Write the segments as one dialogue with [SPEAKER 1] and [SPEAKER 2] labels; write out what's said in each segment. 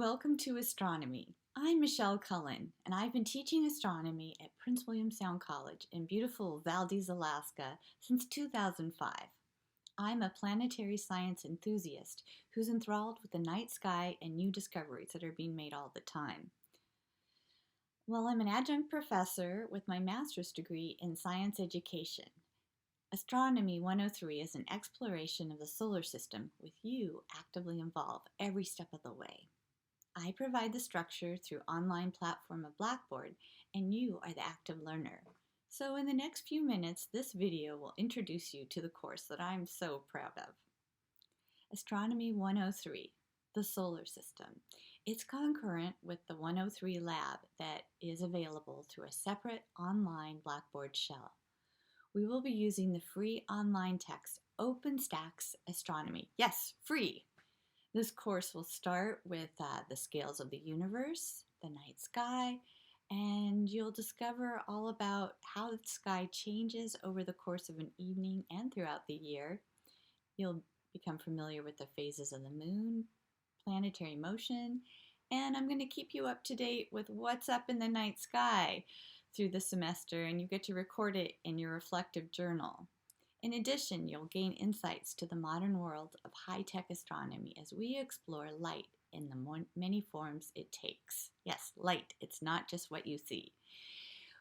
[SPEAKER 1] Welcome to Astronomy. I'm Michelle Cullen, and I've been teaching astronomy at Prince William Sound College in beautiful Valdez, Alaska since 2005. I'm a planetary science enthusiast who's enthralled with the night sky and new discoveries that are being made all the time. Well, I'm an adjunct professor with my master's degree in science education. Astronomy 103 is an exploration of the solar system with you actively involved every step of the way. I provide the structure through online platform of Blackboard, and you are the active learner. So in the next few minutes, this video will introduce you to the course that I'm so proud of. Astronomy 103, the solar system. It's concurrent with the 103 lab that is available through a separate online Blackboard shell. We will be using the free online text OpenStax Astronomy. Yes, free! This course will start with the scales of the universe, the night sky, and you'll discover all about how the sky changes over the course of an evening and throughout the year. You'll become familiar with the phases of the moon, planetary motion, and I'm going to keep you up to date with what's up in the night sky through the semester, and you get to record it in your reflective journal. In addition, you'll gain insights to the modern world of high-tech astronomy as we explore light in the many forms it takes. Yes, light. It's not just what you see.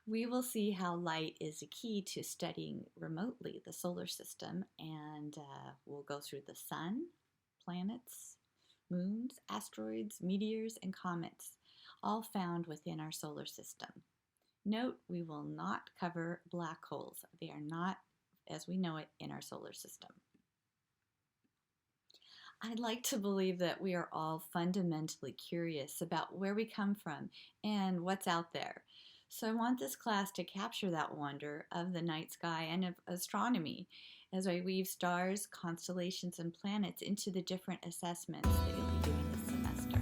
[SPEAKER 1] We will see how light is a key to studying remotely the solar system, and we'll go through the sun, planets, moons, asteroids, meteors, and comets, all found within our solar system. Note, we will not cover black holes. They are not as we know it in our solar system. I'd like to believe that we are all fundamentally curious about where we come from and what's out there. So I want this class to capture that wonder of the night sky and of astronomy as I weave stars, constellations, and planets into the different assessments that you'll be doing this semester.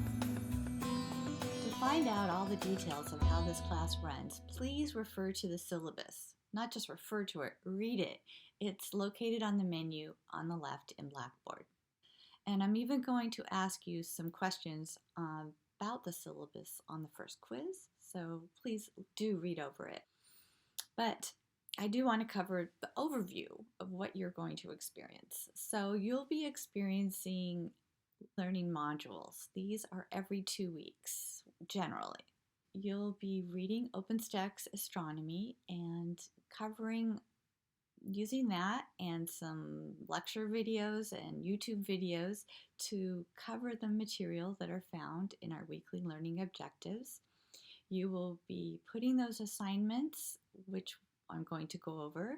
[SPEAKER 1] To find out all the details of how this class runs, please refer to the syllabus. Not just refer to it, read it. It's located on the menu on the left in Blackboard. And I'm even going to ask you some questions about the syllabus on the first quiz, so please do read over it. But I do want to cover the overview of what you're going to experience. So you'll be experiencing learning modules. These are every 2 weeks, generally. You'll be reading OpenStax Astronomy and covering using that and some lecture videos and YouTube videos to cover the material that are found in our weekly learning objectives. You will be putting those assignments, which I'm going to go over,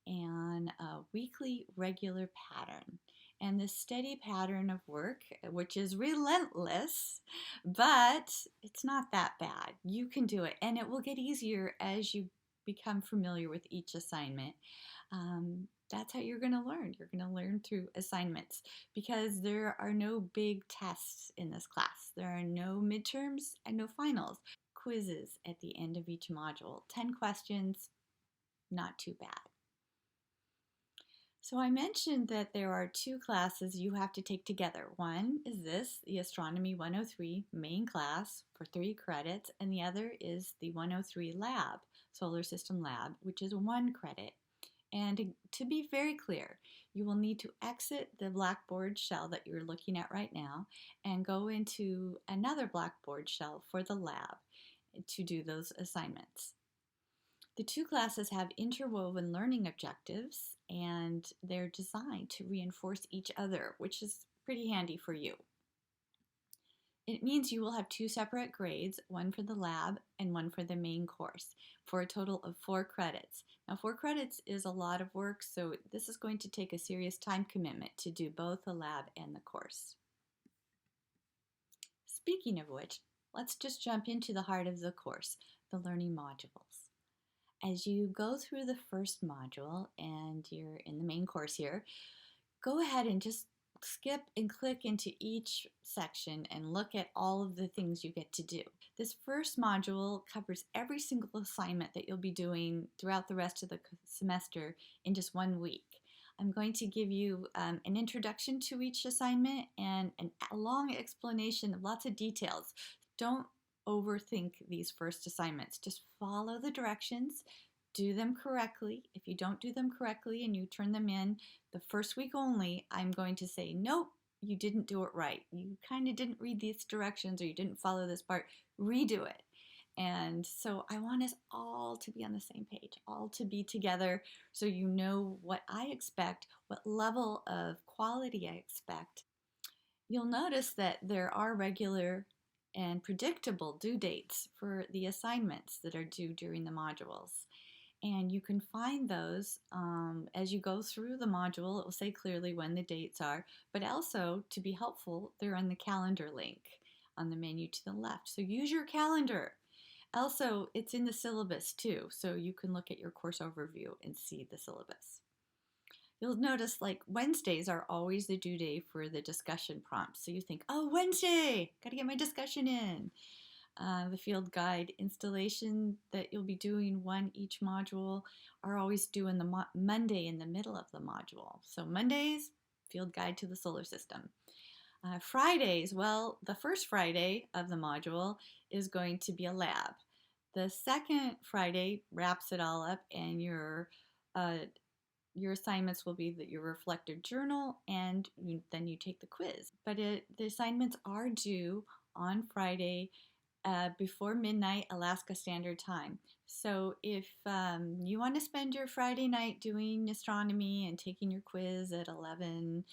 [SPEAKER 1] and a weekly regular pattern. And this steady pattern of work, which is relentless, but it's not that bad. You can do it, and it will get easier as you become familiar with each assignment. That's how you're going to learn. You're going to learn through assignments because there are no big tests in this class. There are no midterms and no finals. Quizzes at the end of each module. 10 questions, not too bad. So I mentioned that there are 2 classes you have to take together. One is this, the Astronomy 103 main class for 3 credits, and the other is the 103 lab, Solar System Lab, which is 1 credit. And to be very clear, you will need to exit the Blackboard shell that you're looking at right now and go into another Blackboard shell for the lab to do those assignments. The 2 classes have interwoven learning objectives, and they're designed to reinforce each other, which is pretty handy for you. It means you will have 2 separate grades, one for the lab and one for the main course, for a total of 4 credits. Now, 4 credits is a lot of work, so this is going to take a serious time commitment to do both the lab and the course. Speaking of which, let's just jump into the heart of the course, the learning modules. As you go through the first module and you're in the main course here, go ahead and just skip and click into each section and look at all of the things you get to do. This first module covers every single assignment that you'll be doing throughout the rest of the semester in just 1 week. I'm going to give you an introduction to each assignment and a long explanation of lots of details. Don't overthink these first assignments. Just follow the directions, do them correctly. If you don't do them correctly and you turn them in the first week only, I'm going to say, nope, you didn't do it right. You kind of didn't read these directions or you didn't follow this part. Redo it. And so I want us all to be on the same page, all to be together so you know what I expect, what level of quality I expect. You'll notice that there are regular and predictable due dates for the assignments that are due during the modules. And you can find those as you go through the module. It will say clearly when the dates are, but also, to be helpful, they're on the calendar link on the menu to the left. So use your calendar. Also, it's in the syllabus too, so you can look at your course overview and see the syllabus. You'll notice like Wednesdays are always the due day for the discussion prompts. So you think, oh, Wednesday, got to get my discussion in. The field guide installation that you'll be doing one each module are always due in the Monday in the middle of the module. So Mondays, field guide to the solar system. Fridays, well, the first Friday of the module is going to be a lab. The second Friday wraps it all up, and your assignments will be your reflective journal, and then you take the quiz. But the assignments are due on Friday before midnight Alaska Standard Time. So if you want to spend your Friday night doing astronomy and taking your quiz at 11:30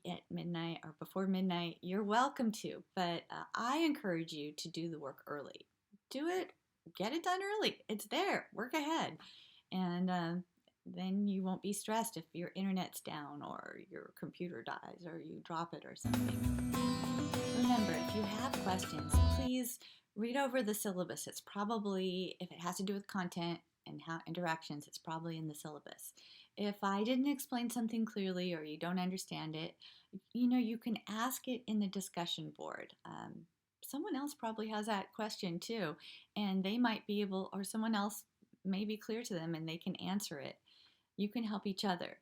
[SPEAKER 1] at midnight or before midnight, you're welcome to, but I encourage you to do the work early. Do it, get it done early. It's there, work ahead. And then you won't be stressed if your internet's down or your computer dies or you drop it or something. Remember, if you have questions, please read over the syllabus. It's probably, if it has to do with content and how interactions, it's probably in the syllabus. If I didn't explain something clearly or you don't understand it, you can ask it in the discussion board. Someone else probably has that question too, and they might be able, or someone else may be clear to them and they can answer it. You can help each other.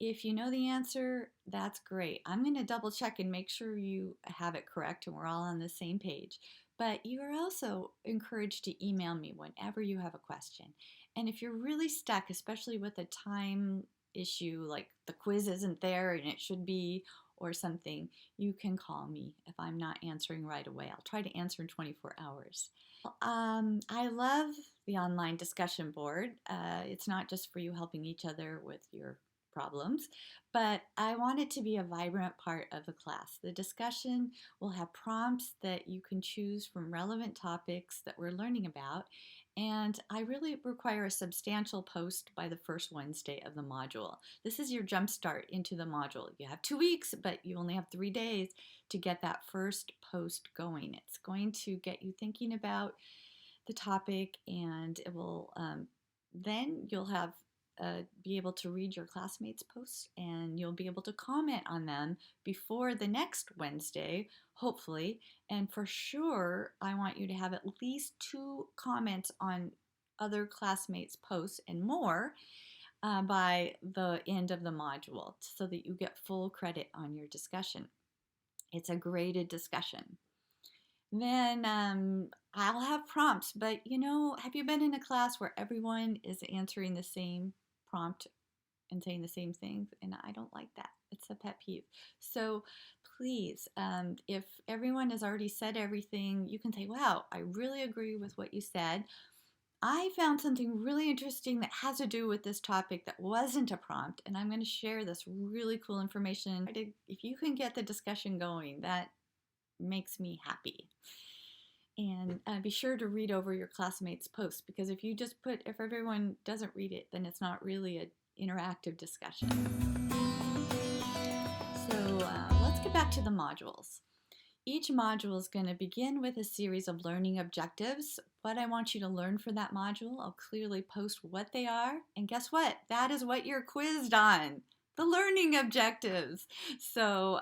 [SPEAKER 1] If you know the answer, that's great. I'm going to double check and make sure you have it correct and we're all on the same page. But you are also encouraged to email me whenever you have a question. And if you're really stuck, especially with a time issue, like the quiz isn't there and it should be, or something, you can call me if I'm not answering right away. I'll try to answer in 24 hours. I love the online discussion board. It's not just for you helping each other with your problems, but I want it to be a vibrant part of the class. The discussion will have prompts that you can choose from relevant topics that we're learning about, and I really require a substantial post by the first Wednesday of the module. This is your jump start into the module. You have 2 weeks, but you only have 3 days to get that first post going. It's going to get you thinking about the topic, and it will then you'll have be able to read your classmates' posts and you'll be able to comment on them before the next Wednesday, hopefully. And for sure, I want you to have at least 2 comments on other classmates' posts and more by the end of the module so that you get full credit on your discussion. It's a graded discussion. Then I'll have prompts, but have you been in a class where everyone is answering the same prompt and saying the same things? And I don't like that. It's a pet peeve. So please, if everyone has already said everything, you can say, wow, I really agree with what you said. I found something really interesting that has to do with this topic that wasn't a prompt, and I'm going to share this really cool information. If you can get the discussion going, that makes me happy. And be sure to read over your classmates' posts, because if everyone doesn't read it, then it's not really an interactive discussion. So let's get back to the modules. Each module is going to begin with a series of learning objectives. What I want you to learn for that module, I'll clearly post what they are. And guess what? That is what you're quizzed on, the learning objectives. So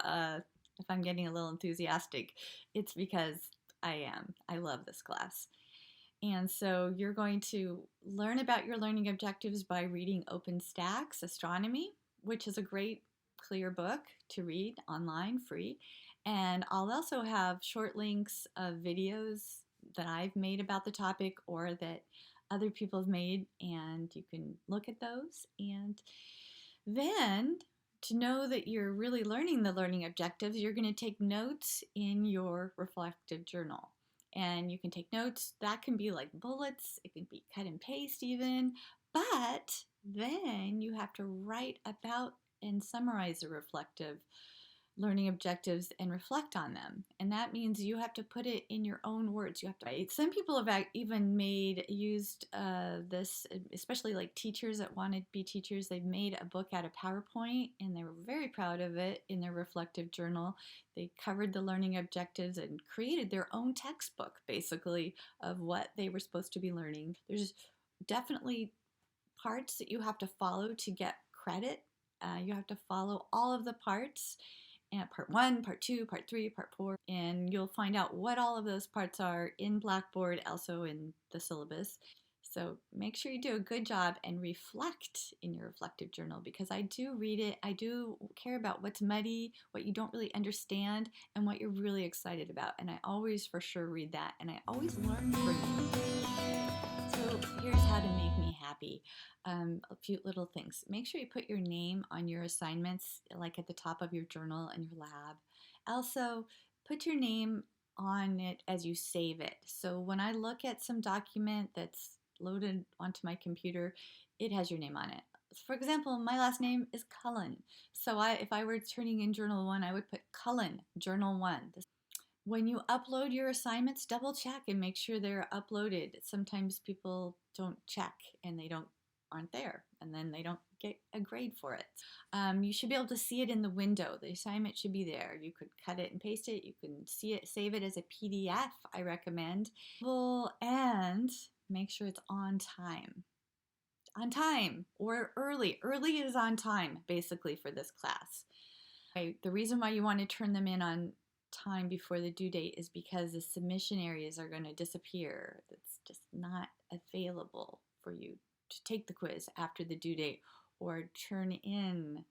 [SPEAKER 1] if I'm getting a little enthusiastic, it's because I am. I love this class. And so you're going to learn about your learning objectives by reading OpenStax Astronomy. which is a great, clear book to read online, free. And I'll also have short links of videos that I've made about the topic or that other people have made, and you can look at those. And then, to know that you're really learning the learning objectives, you're going to take notes in your reflective journal. And you can take notes, that can be like bullets, it can be cut and paste even, but then you have to write about and summarize the reflective learning objectives and reflect on them. And that means you have to put it in your own words. You have to write. Some people have even used this, especially like teachers that want to be teachers. They've made a book out of PowerPoint and they were very proud of it in their reflective journal. They covered the learning objectives and created their own textbook, basically, of what they were supposed to be learning. There's definitely parts that you have to follow to get credit. You have to follow all of the parts. And part 1, part 2, part 3, part 4, and you'll find out what all of those parts are in Blackboard, also in the syllabus. So make sure you do a good job and reflect in your reflective journal, because I do read it. I do care about what's muddy, what you don't really understand, and what you're really excited about. And I always for sure read that, and I always learn from you. So here's how to make me happy. A few little things. Make sure you put your name on your assignments, like at the top of your journal and your lab. Also, put your name on it as you save it. So when I look at some document that's loaded onto my computer, it has your name on it. For example, my last name is Cullen. So if I were turning in Journal 1, I would put Cullen, Journal 1. When you upload your assignments, double check and make sure they're uploaded. Sometimes people don't check and they aren't there, and then they don't get a grade for it. You should be able to see it in the window. The assignment should be there. You could cut it and paste it. You can see it, save it as a PDF, I recommend. And make sure it's on time. On time or early. Early is on time, basically, for this class. The reason why you want to turn them in on time before the due date is because the submission areas are going to disappear. It's just not available for you to take the quiz after the due date or turn in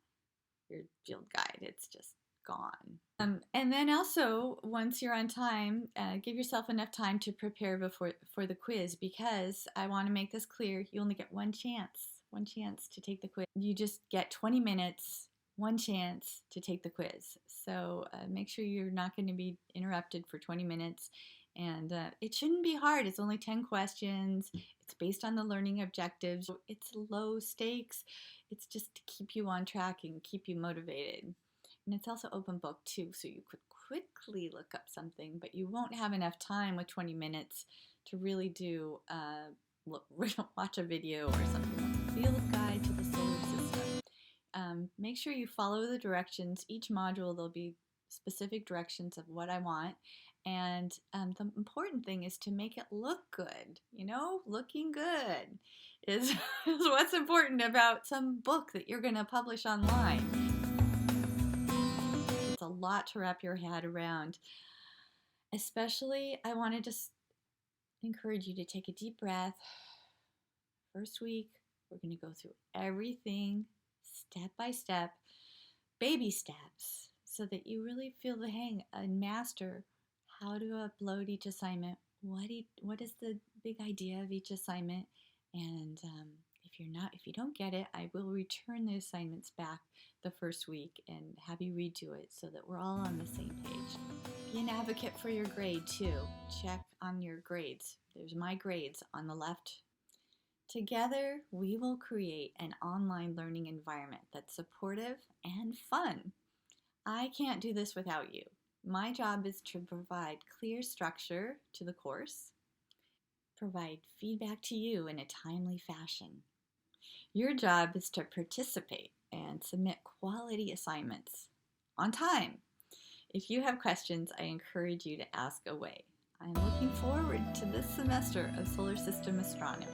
[SPEAKER 1] your field guide. It's just gone. And then also, once you're on time, give yourself enough time to prepare for the quiz, because I want to make this clear. You only get one chance to take the quiz. You just get 20 minutes, one chance to take the quiz. So make sure you're not going to be interrupted for 20 minutes. And it shouldn't be hard. It's only 10 questions. It's based on the learning objectives. It's low stakes. It's just to keep you on track and keep you motivated. And it's also open book too, so you could quickly look up something, but you won't have enough time with 20 minutes to really do watch a video or something like Field Guide to the Solar System. Make sure you follow the directions. Each module, there'll be specific directions of what I want. And the important thing is to make it look good. You know, looking good is what's important about some book that you're going to publish online. It's a lot to wrap your head around. Especially, I want to just encourage you to take a deep breath. First week, we're going to go through everything step by step, baby steps, so that you really feel the hang and master how to upload each assignment, what is the big idea of each assignment, and if you don't get it, I will return the assignments back the first week and have you redo it so that we're all on the same page. Be an advocate for your grade too. Check on your grades. There's my grades on the left. Together, we will create an online learning environment that's supportive and fun. I can't do this without you. My job is to provide clear structure to the course, provide feedback to you in a timely fashion. Your job is to participate and submit quality assignments on time. If you have questions, I encourage you to ask away. I'm looking forward to this semester of Solar System Astronomy.